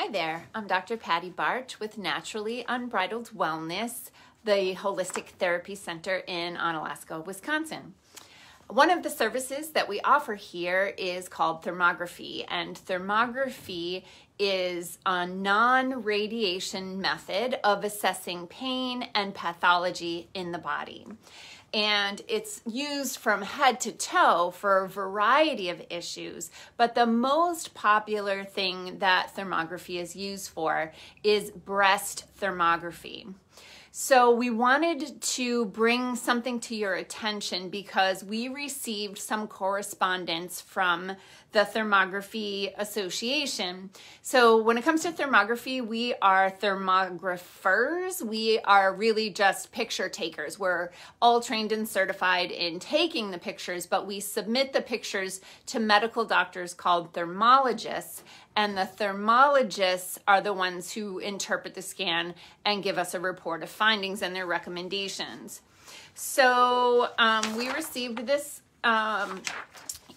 Hi there, I'm Dr. Patty Bart with Naturally Unbridled Wellness, the Holistic Therapy Center in Onalaska, Wisconsin. One of the services that we offer here is called thermography, and thermography is a non-radiation method of assessing pain and pathology in the body. And it's used from head to toe for a variety of issues, but the most popular thing that thermography is used for is breast thermography. So we wanted to bring something to your attention because we received some correspondence from the Thermography Association. So when it comes to thermography, we are thermographers. We are really just picture takers. We're all trained and certified in taking the pictures, but we submit the pictures to medical doctors called thermologists, and the thermologists are the ones who interpret the scan and give us a report of findings and their recommendations. So we received this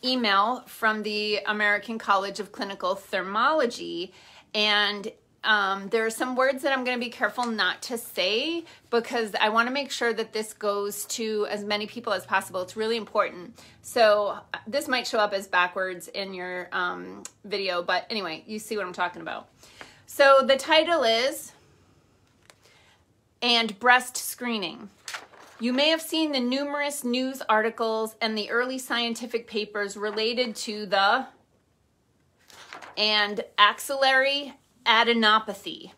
email from the American College of Clinical Thermology, and there are some words that I'm going to be careful not to say because I want to make sure that this goes to as many people as possible. It's really important. So this might show up as backwards in your video, but anyway, you see what I'm talking about. So the title is "And Breast Screening." You may have seen the numerous news articles and the early scientific papers related to the and axillary adenopathy.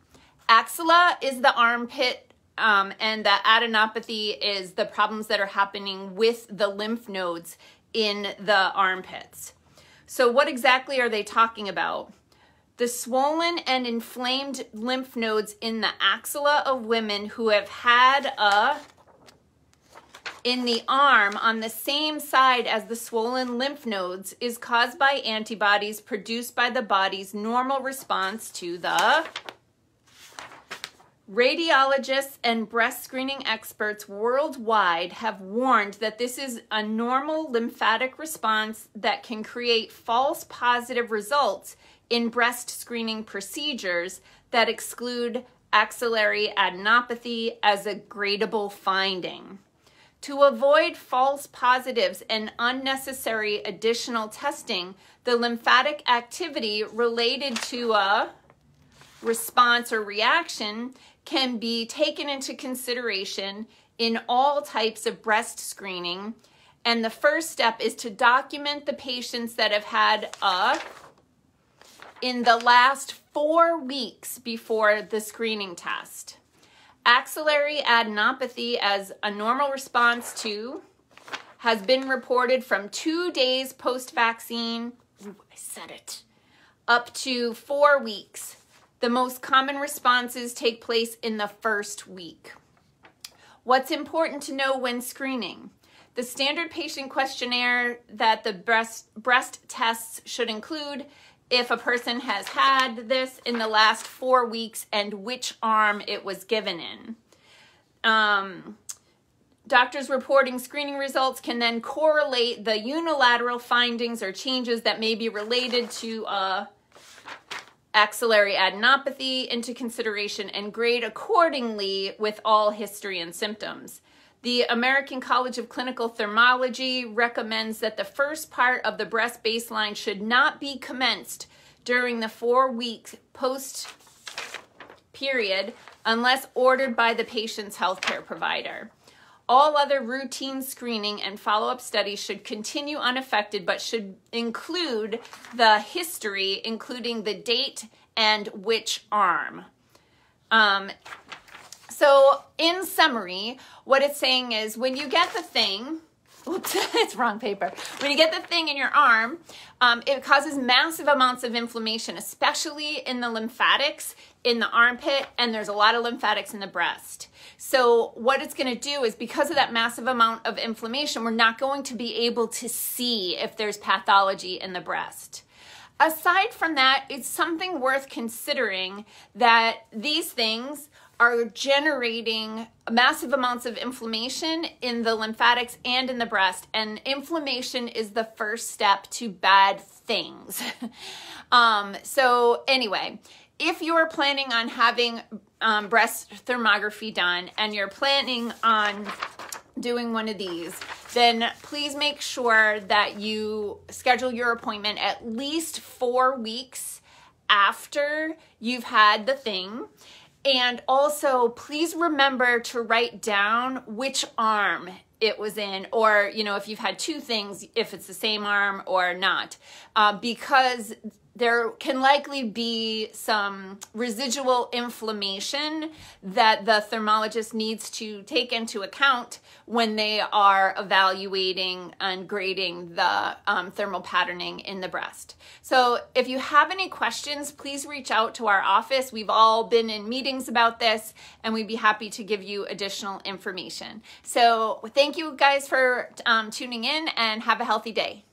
Axilla is the armpit, and the adenopathy is the problems that are happening with the lymph nodes in the armpits. So what exactly are they talking about? The swollen and inflamed lymph nodes in the axilla of women who have had in the arm on the same side as the swollen lymph nodes is caused by antibodies produced by the body's normal response to the radiologists and breast screening experts worldwide have warned that this is a normal lymphatic response that can create false positive results in breast screening procedures that exclude axillary adenopathy as a gradable finding. To avoid false positives and unnecessary additional testing, the lymphatic activity related to a response or reaction can be taken into consideration in all types of breast screening. And the first step is to document the patients that have had in the last 4 weeks before the screening test. Axillary adenopathy as a normal response to has been reported from 2 days post-vaccine, up to 4 weeks. The most common responses take place in the first week. What's important to know when screening? The standard patient questionnaire that the breast tests should include if a person has had this in the last 4 weeks and which arm it was given in. Doctors reporting screening results can then correlate the unilateral findings or changes that may be related to axillary adenopathy into consideration and grade accordingly with all history and symptoms. The American College of Clinical Thermology recommends that the first part of the breast baseline should not be commenced during the 4-week post period unless ordered by the patient's healthcare provider. All other routine screening and follow-up studies should continue unaffected, but should include the history, including the date and which arm. So in summary, what it's saying is when you get the thing, oops, it's wrong paper. When you get the thing in your arm, it causes massive amounts of inflammation, especially in the lymphatics in the armpit, and there's a lot of lymphatics in the breast. So what it's going to do is because of that massive amount of inflammation, we're not going to be able to see if there's pathology in the breast. Aside from that, it's something worth considering that these things are generating massive amounts of inflammation in the lymphatics and in the breast, and inflammation is the first step to bad things. So anyway, if you're planning on having breast thermography done and you're planning on doing one of these, then please make sure that you schedule your appointment at least 4 weeks after you've had the thing. And also, please remember to write down which arm it was in, or, you know, if you've had 2 things, if it's the same arm or not, because there can likely be some residual inflammation that the thermologist needs to take into account when they are evaluating and grading the thermal patterning in the breast. So if you have any questions, please reach out to our office. We've all been in meetings about this, and we'd be happy to give you additional information. So thank you guys for tuning in, and have a healthy day.